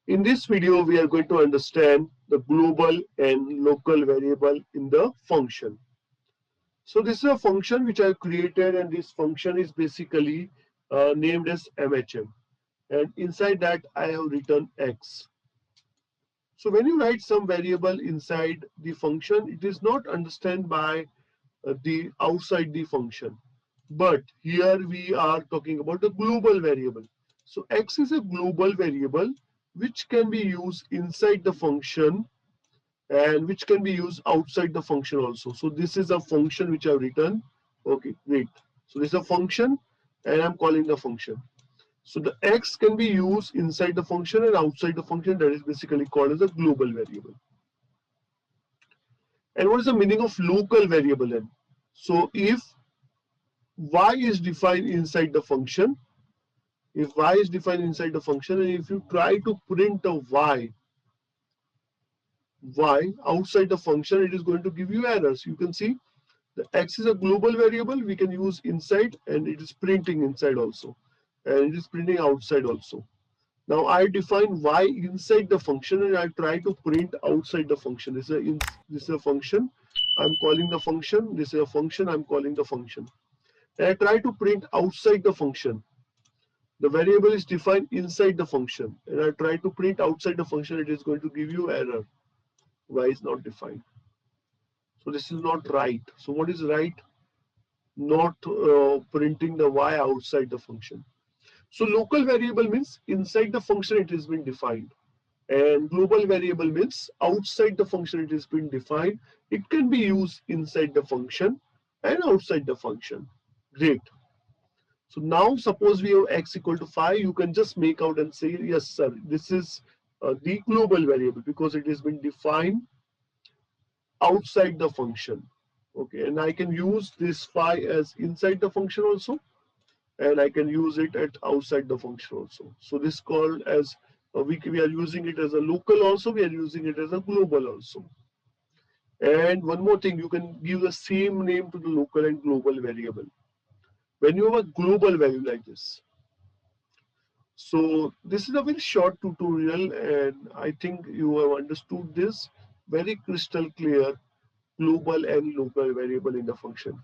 In this video, we are going to understand the global and local variable in the function. So this is a function which I have created, and this function is basically named as MHM. And inside that, I have written X. So when you write some variable inside the function, it is not understood by the outside the function. But here we are talking about a global variable. So X is a global variable which can be used inside the function and which can be used outside the function also. So this is a function which I've written. Okay, great. So this is a function and I'm calling the function. So the X can be used inside the function and outside the function. That is basically called as a global variable. And what is the meaning of local variable then? So if y is defined inside the function, if y is defined inside the function, and if you try to print a y outside the function, it is going to give you errors. You can see the x is a global variable we can use inside, and it is printing inside also, and it is printing outside also. Now I define y inside the function and I try to print outside the function. This is a function. I'm calling the function. This is a function. I'm calling the function. And I try to print outside the function. The variable is defined inside the function, and I try to print outside the function. It is going to give you error. Y is not defined. So this is not right. So what is right? Not printing the y outside the function. So local variable means inside the function it has been defined, and global variable means outside the function it has been defined. It can be used inside the function and outside the function. Great. So now suppose we have x equal to 5, you can just make out and say, yes sir, this is the global variable because it has been defined outside the function. Okay, and I can use this phi as inside the function also, and I can use it at outside the function also. So this called as we are using it as a local also, we are using it as a global also. And one more thing, you can give the same name to the local and global variable when you have a global value like this. So this is a very short tutorial, and I think you have understood this very crystal clear global and local variable in the function.